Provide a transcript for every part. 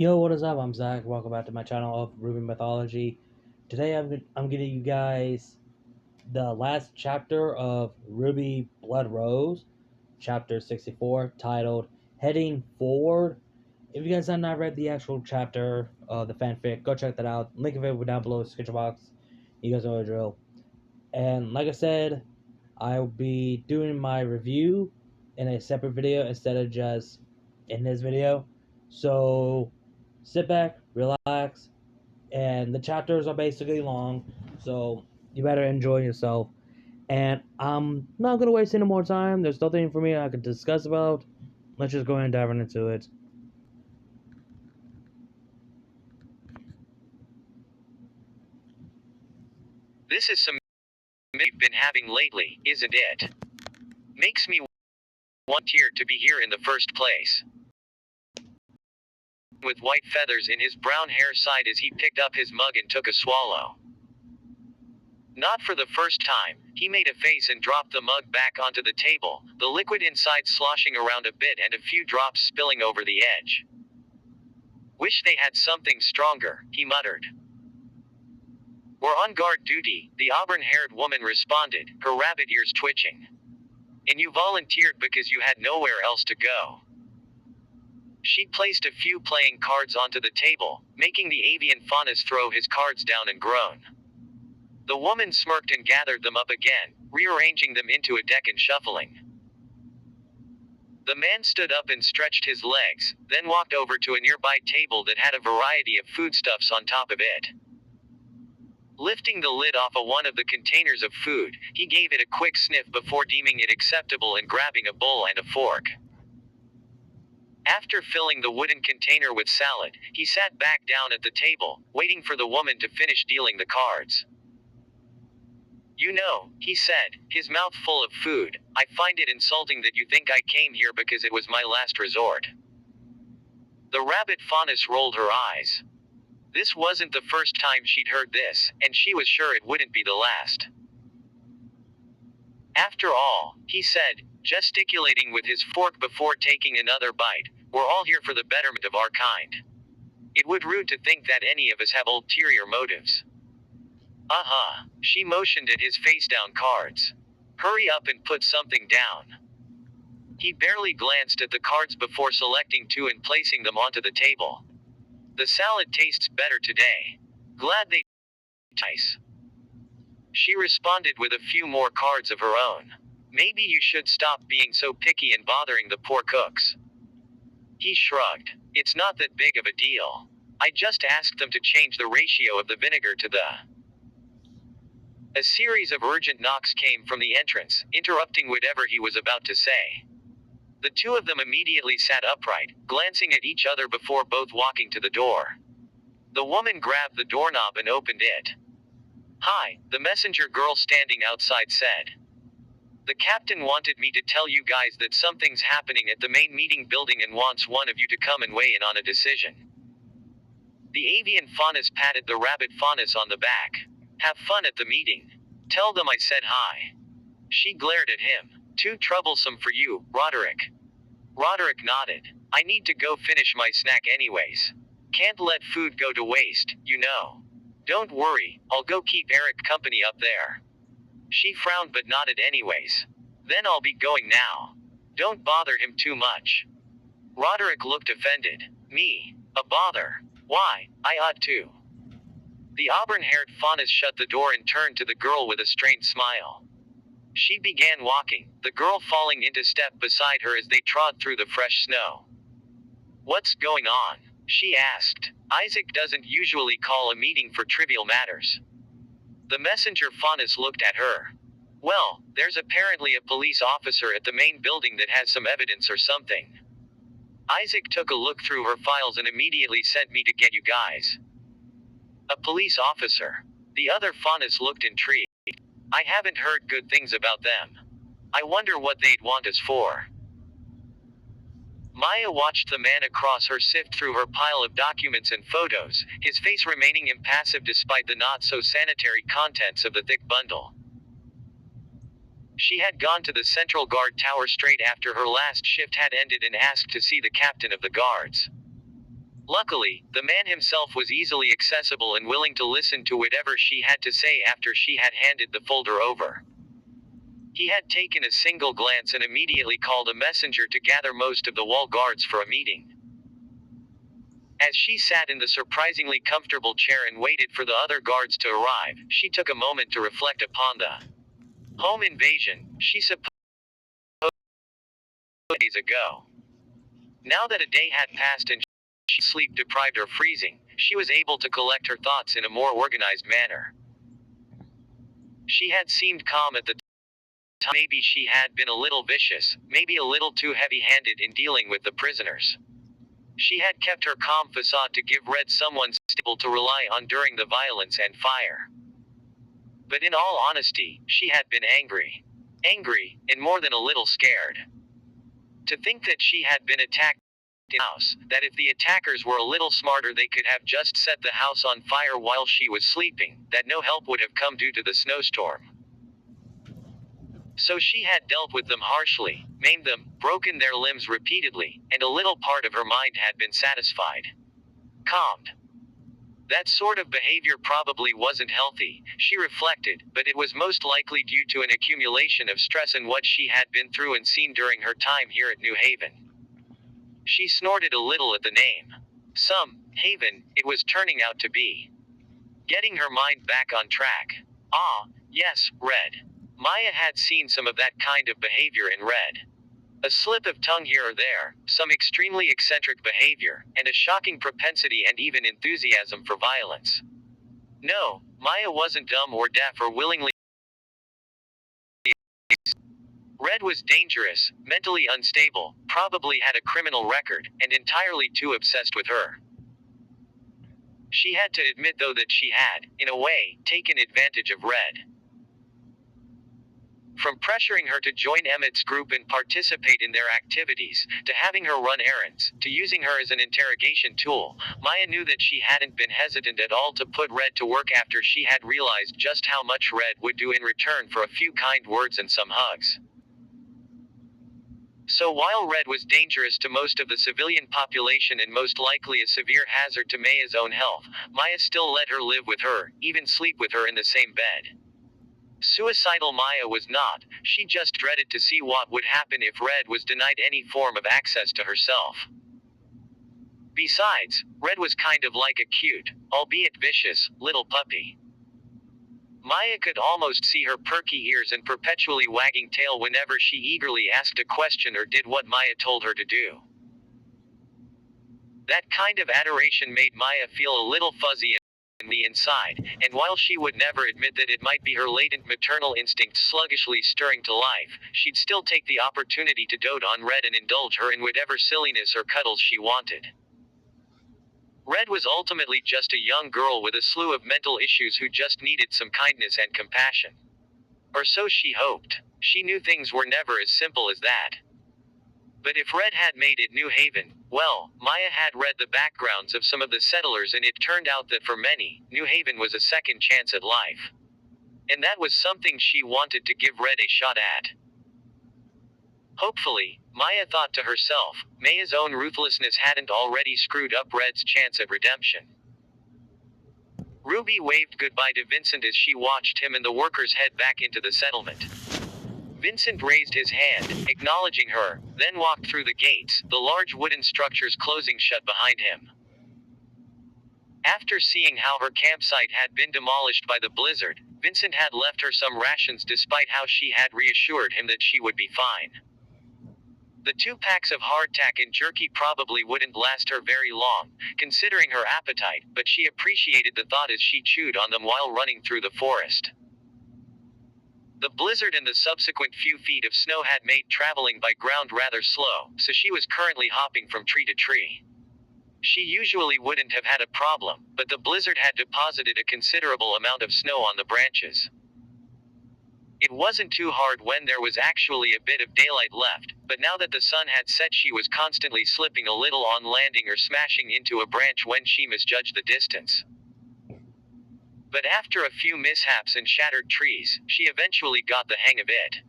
Yo, what is up? I'm Zach. Welcome back to my channel of RWBY Mythology. Today I'm giving you guys the last chapter of Ruby Blood Rose, chapter 64, titled Heading Forward. If you guys have not read the actual chapter of the fanfic, go check that out. Link of it will down below in the description box. You guys know the drill. And like I said, I'll be doing my review in a separate video instead of just in this video. So sit back, relax, and the chapters are basically long, so you better enjoy yourself. And I'm not gonna waste any more time. There's nothing for me I could discuss about. Let's just go ahead and dive into it. This is some we've been having lately, isn't it? Makes me want here to be here in the first place. With white feathers in his brown hair sighed as he picked up his mug and took a swallow. Not for the first time, he made a face and dropped the mug back onto the table, the liquid inside sloshing around a bit and a few drops spilling over the edge. Wish they had something stronger, he muttered. We're on guard duty, the auburn-haired woman responded, her rabbit ears twitching. And you volunteered because you had nowhere else to go. She placed a few playing cards onto the table, making the avian faunus throw his cards down and groan. The woman smirked and gathered them up again, rearranging them into a deck and shuffling. The man stood up and stretched his legs, then walked over to a nearby table that had a variety of foodstuffs on top of it. Lifting the lid off of one of the containers of food, he gave it a quick sniff before deeming it acceptable and grabbing a bowl and a fork. After filling the wooden container with salad, he sat back down at the table, waiting for the woman to finish dealing the cards. You know, he said, his mouth full of food, I find it insulting that you think I came here because it was my last resort. The rabbit faunus rolled her eyes. This wasn't the first time she'd heard this, and she was sure it wouldn't be the last. After all, he said, gesticulating with his fork before taking another bite, we're all here for the betterment of our kind. It would rude to think that any of us have ulterior motives. She motioned at his face-down cards. Hurry up and put something down. He barely glanced at the cards before selecting two and placing them onto the table. The salad tastes better today. Glad they nice. She responded with a few more cards of her own. Maybe you should stop being so picky and bothering the poor cooks. He shrugged. It's not that big of a deal. I just asked them to change the ratio of the vinegar to the... A series of urgent knocks came from the entrance, interrupting whatever he was about to say. The two of them immediately sat upright, glancing at each other before both walking to the door. The woman grabbed the doorknob and opened it. Hi, the messenger girl standing outside said. The captain wanted me to tell you guys that something's happening at the main meeting building and wants one of you to come and weigh in on a decision. The avian faunus patted the rabbit faunus on the back. Have fun at the meeting. Tell them I said hi. She glared at him. Too troublesome for you, Roderick. Roderick nodded. I need to go finish my snack anyways. Can't let food go to waste, you know. Don't worry, I'll go keep Eric company up there. She frowned but nodded anyways. Then I'll be going now. Don't bother him too much. Roderick looked offended. Me? A bother? Why, I ought to. The auburn-haired faunus shut the door and turned to the girl with a strained smile. She began walking, the girl falling into step beside her as they trod through the fresh snow. What's going on? She asked. Isaac doesn't usually call a meeting for trivial matters. The messenger faunus looked at her. Well, there's apparently a police officer at the main building that has some evidence or something. Isaac took a look through her files and immediately sent me to get you guys. A police officer. The other faunus looked intrigued. I haven't heard good things about them. I wonder what they'd want us for. Maya watched the man across her sift through her pile of documents and photos, his face remaining impassive despite the not-so-sanitary contents of the thick bundle. She had gone to the Central Guard Tower straight after her last shift had ended and asked to see the captain of the guards. Luckily, the man himself was easily accessible and willing to listen to whatever she had to say after she had handed the folder over. He had taken a single glance and immediately called a messenger to gather most of the wall guards for a meeting. As she sat in the surprisingly comfortable chair and waited for the other guards to arrive, she took a moment to reflect upon the home invasion she supposed days ago. Now that a day had passed and she was sleep deprived or freezing, she was able to collect her thoughts in a more organized manner. She had seemed calm at the time. Maybe she had been a little vicious, maybe a little too heavy-handed in dealing with the prisoners. She had kept her calm facade to give Red someone stable to rely on during the violence and fire. But in all honesty, she had been angry. Angry, and more than a little scared. To think that she had been attacked in the house, that if the attackers were a little smarter they could have just set the house on fire while she was sleeping, that no help would have come due to the snowstorm. So she had dealt with them harshly, maimed them, broken their limbs repeatedly, and a little part of her mind had been satisfied. Calmed. That sort of behavior probably wasn't healthy, she reflected, but it was most likely due to an accumulation of stress and what she had been through and seen during her time here at New Haven. She snorted a little at the name. Haven, it was turning out to be. Getting her mind back on track. Ah, yes, Red. Maya had seen some of that kind of behavior in Red. A slip of tongue here or there, some extremely eccentric behavior, and a shocking propensity and even enthusiasm for violence. No, Maya wasn't dumb or deaf or willingly. Red was dangerous, mentally unstable, probably had a criminal record, and entirely too obsessed with her. She had to admit though that she had, in a way, taken advantage of Red. From pressuring her to join Emmett's group and participate in their activities, to having her run errands, to using her as an interrogation tool, Maya knew that she hadn't been hesitant at all to put Red to work after she had realized just how much Red would do in return for a few kind words and some hugs. So while Red was dangerous to most of the civilian population and most likely a severe hazard to Maya's own health, Maya still let her live with her, even sleep with her in the same bed. Suicidal Maya was not, she just dreaded to see what would happen if Red was denied any form of access to herself. Besides, Red was kind of like a cute, albeit vicious, little puppy. Maya could almost see her perky ears and perpetually wagging tail whenever she eagerly asked a question or did what Maya told her to do. That kind of adoration made Maya feel a little fuzzy in the inside, and while she would never admit that it might be her latent maternal instinct sluggishly stirring to life, she'd still take the opportunity to dote on Red and indulge her in whatever silliness or cuddles she wanted. Red was ultimately just a young girl with a slew of mental issues who just needed some kindness and compassion. Or so she hoped. She knew things were never as simple as that. But if Red had made it New Haven, well, Maya had read the backgrounds of some of the settlers and it turned out that for many, New Haven was a second chance at life. And that was something she wanted to give Red a shot at. Hopefully, Maya thought to herself, Maya's own ruthlessness hadn't already screwed up Red's chance at redemption. Ruby waved goodbye to Vincent as she watched him and the workers head back into the settlement. Vincent raised his hand, acknowledging her, then walked through the gates, the large wooden structures closing shut behind him. After seeing how her campsite had been demolished by the blizzard, Vincent had left her some rations despite how she had reassured him that she would be fine. The 2 packs of hardtack and jerky probably wouldn't last her very long, considering her appetite, but she appreciated the thought as she chewed on them while running through the forest. The blizzard and the subsequent few feet of snow had made traveling by ground rather slow, so she was currently hopping from tree to tree. She usually wouldn't have had a problem, but the blizzard had deposited a considerable amount of snow on the branches. It wasn't too hard when there was actually a bit of daylight left, but now that the sun had set she was constantly slipping a little on landing or smashing into a branch when she misjudged the distance. But after a few mishaps and shattered trees, she eventually got the hang of it.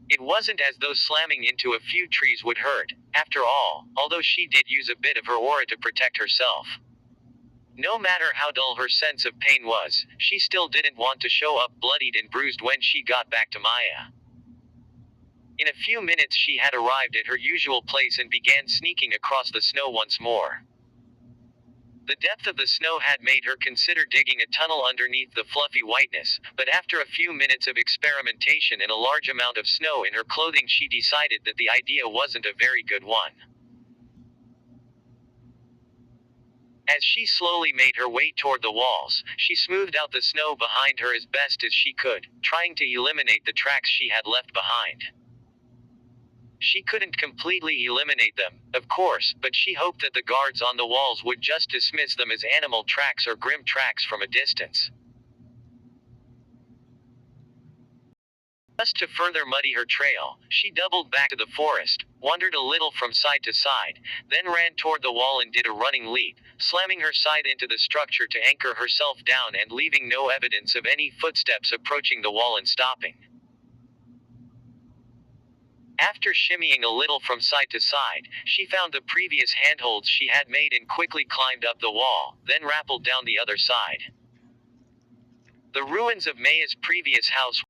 It wasn't as though slamming into a few trees would hurt, after all, although she did use a bit of her aura to protect herself. No matter how dull her sense of pain was, she still didn't want to show up bloodied and bruised when she got back to Maya. In a few minutes she had arrived at her usual place and began sneaking across the snow once more. The depth of the snow had made her consider digging a tunnel underneath the fluffy whiteness, but after a few minutes of experimentation and a large amount of snow in her clothing she decided that the idea wasn't a very good one. As she slowly made her way toward the walls, she smoothed out the snow behind her as best as she could, trying to eliminate the tracks she had left behind. She couldn't completely eliminate them, of course, but she hoped that the guards on the walls would just dismiss them as animal tracks or grim tracks from a distance. Just to further muddy her trail, she doubled back to the forest, wandered a little from side to side, then ran toward the wall and did a running leap, slamming her side into the structure to anchor herself down and leaving no evidence of any footsteps approaching the wall and stopping. After shimmying a little from side to side, she found the previous handholds she had made and quickly climbed up the wall, then rappelled down the other side. The ruins of Maya's previous house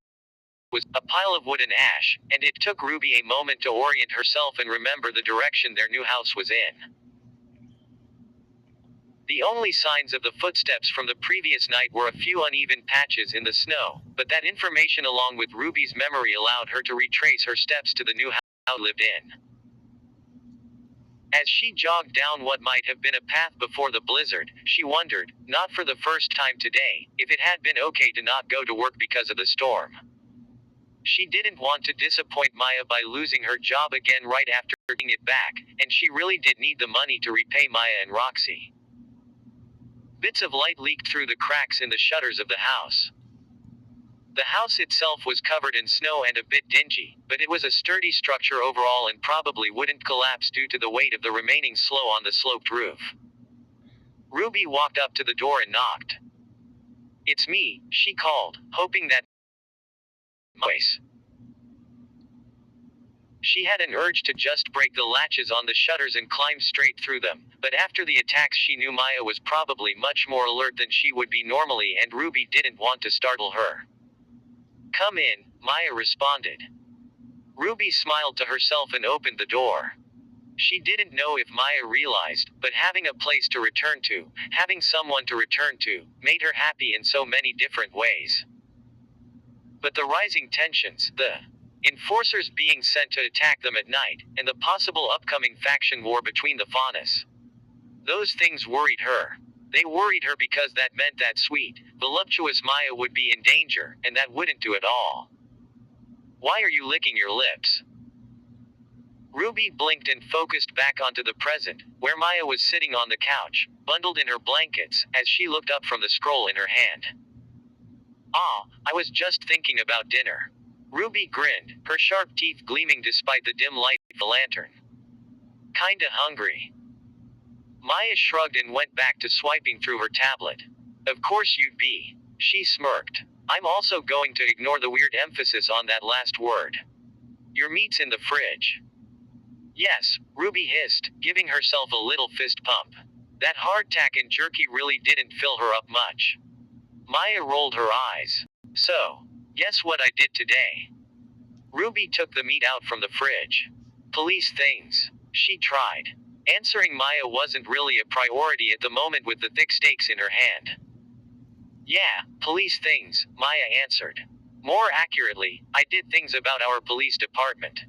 was a pile of wood and ash, and it took Ruby a moment to orient herself and remember the direction their new house was in. The only signs of the footsteps from the previous night were a few uneven patches in the snow, but that information along with Ruby's memory allowed her to retrace her steps to the new house she lived in. As she jogged down what might have been a path before the blizzard, she wondered, not for the first time today, if it had been okay to not go to work because of the storm. She didn't want to disappoint Maya by losing her job again right after getting it back, and she really did need the money to repay Maya and Roxy. Bits of light leaked through the cracks in the shutters of the house. The house itself was covered in snow and a bit dingy, but it was a sturdy structure overall and probably wouldn't collapse due to the weight of the remaining snow on the sloped roof. Ruby walked up to the door and knocked. "It's me," she called, hoping that voice. She had an urge to just break the latches on the shutters and climb straight through them, but after the attacks she knew Maya was probably much more alert than she would be normally and Ruby didn't want to startle her. "Come in," Maya responded. Ruby smiled to herself and opened the door. She didn't know if Maya realized, but having a place to return to, having someone to return to, made her happy in so many different ways. But the rising tensions, the enforcers being sent to attack them at night, and the possible upcoming faction war between the Faunus. Those things worried her. They worried her because that meant that sweet, voluptuous Maya would be in danger, and that wouldn't do at all. "Why are you licking your lips?" Ruby blinked and focused back onto the present, where Maya was sitting on the couch, bundled in her blankets, as she looked up from the scroll in her hand. "Ah, I was just thinking about dinner." Ruby grinned, her sharp teeth gleaming despite the dim light of the lantern. "Kinda hungry." Maya shrugged and went back to swiping through her tablet. "Of course you'd be." She smirked. "I'm also going to ignore the weird emphasis on that last word. Your meat's in the fridge." "Yes," Ruby hissed, giving herself a little fist pump. That hardtack and jerky really didn't fill her up much. Maya rolled her eyes. "So, guess what I did today?" Ruby took the meat out from the fridge. "Police things." She tried. Answering Maya wasn't really a priority at the moment with the thick steaks in her hand. "Yeah, police things," Maya answered. "More accurately, I did things about our police department.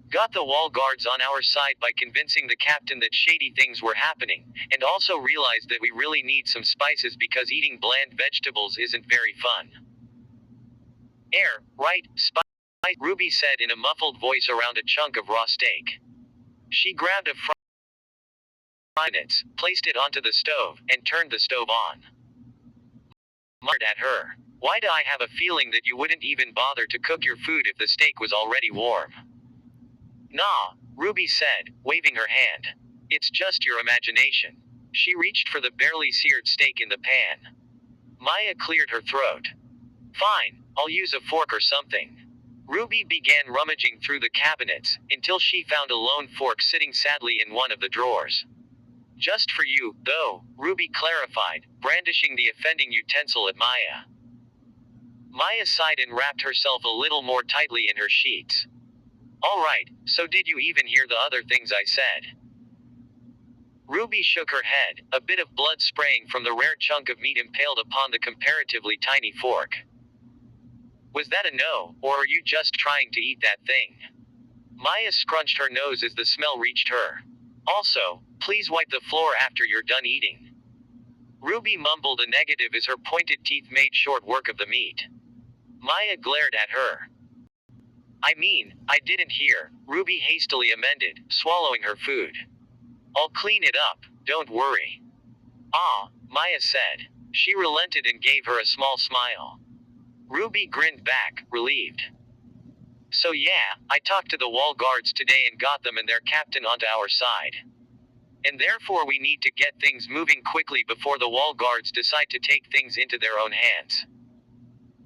Got the wall guards on our side by convincing the captain that shady things were happening, and also realized that we really need some spices because eating bland vegetables isn't very fun." Right, spice," Ruby said in a muffled voice around a chunk of raw steak. She grabbed a frying pan, placed it onto the stove, and turned the stove on. Muttered at her. "Why do I have a feeling that you wouldn't even bother to cook your food if the steak was already warm?" "Nah," Ruby said, waving her hand. "It's just your imagination." She reached for the barely seared steak in the pan. Maya cleared her throat. "Fine, I'll use a fork or something." Ruby began rummaging through the cabinets, until she found a lone fork sitting sadly in one of the drawers. Just for you, though, Ruby clarified, brandishing the offending utensil at Maya. Maya sighed and wrapped herself a little more tightly in her sheets. All right, so did you even hear the other things I said? Ruby shook her head, a bit of blood spraying from the rare chunk of meat impaled upon the comparatively tiny fork. Was that a no, or are you just trying to eat that thing? Maya scrunched her nose as the smell reached her. Also, please wipe the floor after you're done eating. Ruby mumbled a negative as her pointed teeth made short work of the meat. Maya glared at her. I mean, I didn't hear, Ruby hastily amended, swallowing her food. I'll clean it up, don't worry. Ah, Maya said. She relented and gave her a small smile. Ruby grinned back, relieved. So yeah, I talked to the wall guards today and got them and their captain onto our side. And therefore we need to get things moving quickly before the wall guards decide to take things into their own hands.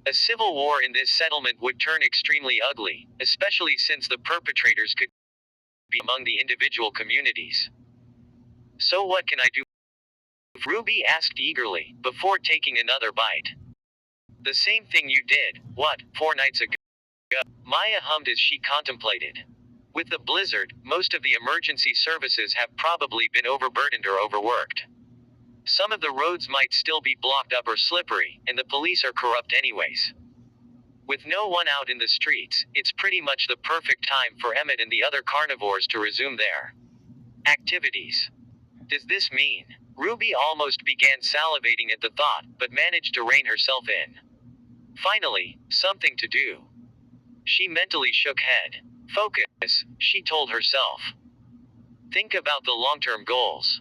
A civil war in this settlement would turn extremely ugly, especially since the perpetrators could be among the individual communities. So what can I do? Ruby asked eagerly, before taking another bite. The same thing you did, 4 nights ago? Maya hummed as she contemplated. With the blizzard, most of the emergency services have probably been overburdened or overworked. Some of the roads might still be blocked up or slippery, and the police are corrupt anyways. With no one out in the streets, it's pretty much the perfect time for Emmett and the other carnivores to resume their activities. Does this mean? Ruby almost began salivating at the thought, but managed to rein herself in. Finally, something to do. She mentally shook head. Focus, she told herself. Think about the long-term goals.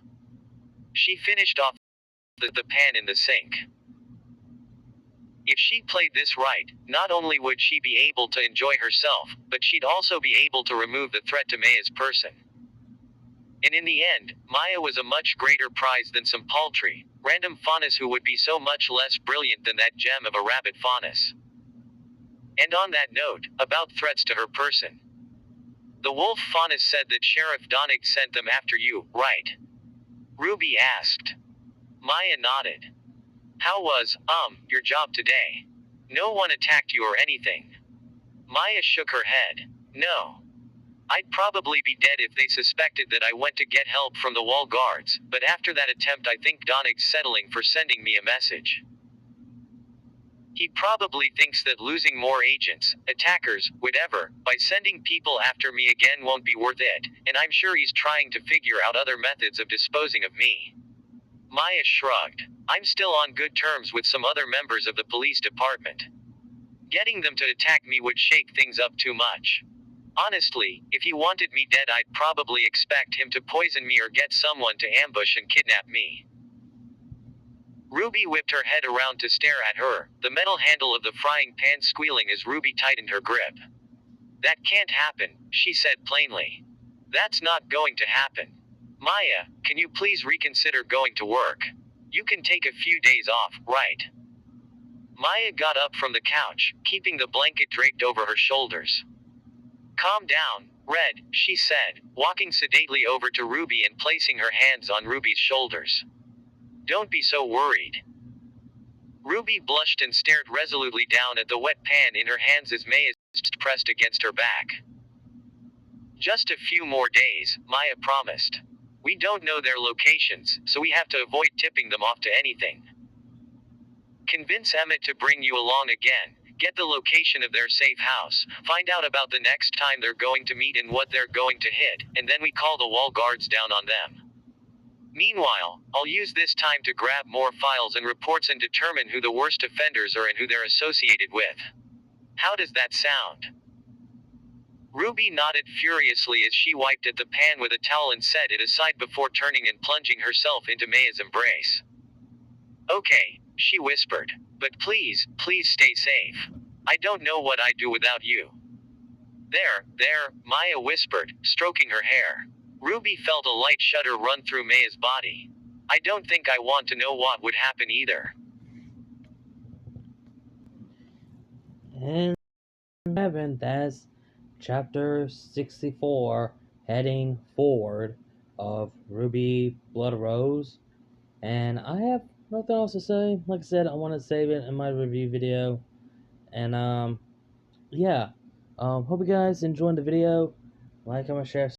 She finished off the pan in the sink. If she played this right, not only would she be able to enjoy herself, but she'd also be able to remove the threat to Maya's person. And in the end, Maya was a much greater prize than some paltry, random faunus who would be so much less brilliant than that gem of a rabbit faunus. And on that note, about threats to her person. The wolf faunus said that Sheriff Donnig sent them after you, right? Ruby asked. Maya nodded. How was, your job today? No one attacked you or anything? Maya shook her head. No. I'd probably be dead if they suspected that I went to get help from the wall guards, but after that attempt I think Donnig's settling for sending me a message. He probably thinks that losing more agents, attackers, whatever, by sending people after me again won't be worth it, and I'm sure he's trying to figure out other methods of disposing of me. Maya shrugged. I'm still on good terms with some other members of the police department. Getting them to attack me would shake things up too much. Honestly, if he wanted me dead I'd probably expect him to poison me or get someone to ambush and kidnap me. Ruby whipped her head around to stare at her, the metal handle of the frying pan squealing as Ruby tightened her grip. That can't happen, she said plainly. That's not going to happen. Maya, can you please reconsider going to work? You can take a few days off, right? Maya got up from the couch, keeping the blanket draped over her shoulders. Calm down, Red, she said, walking sedately over to Ruby and placing her hands on Ruby's shoulders. Don't be so worried. Ruby blushed and stared resolutely down at the wet pan in her hands as Maya pressed against her back. Just a few more days, Maya promised. We don't know their locations, so we have to avoid tipping them off to anything. Convince Emmett to bring you along again. Get the location of their safe house, find out about the next time they're going to meet and what they're going to hit, and then we call the wall guards down on them. Meanwhile, I'll use this time to grab more files and reports and determine who the worst offenders are and who they're associated with. How does that sound? Ruby nodded furiously as she wiped at the pan with a towel and set it aside before turning and plunging herself into Maya's embrace. Okay, she whispered. But please, please stay safe. I don't know what I'd do without you. There, Maya whispered, stroking her hair. Ruby felt a light shudder run through Maya's body. I don't think I want to know what would happen either. And 7, that's chapter 64, heading forward of Ruby Blood Rose. And I have nothing else to say. Like I said, I want to save it in my review video. And yeah. Hope you guys enjoyed the video. Like, comment, share.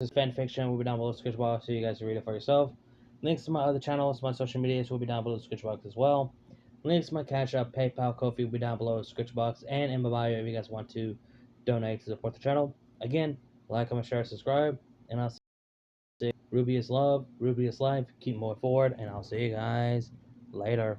This fan fiction will be down below the description box so you guys can read it for yourself. Links to my other channels, my social medias will be down below the description box as well. Links to my Cash App, PayPal, Ko-fi will be down below the description box and in my bio if you guys want to donate to support the channel. Again, like, comment, share, subscribe, and I'll see you. Ruby is love, Ruby is life. Keep moving forward, and I'll see you guys later.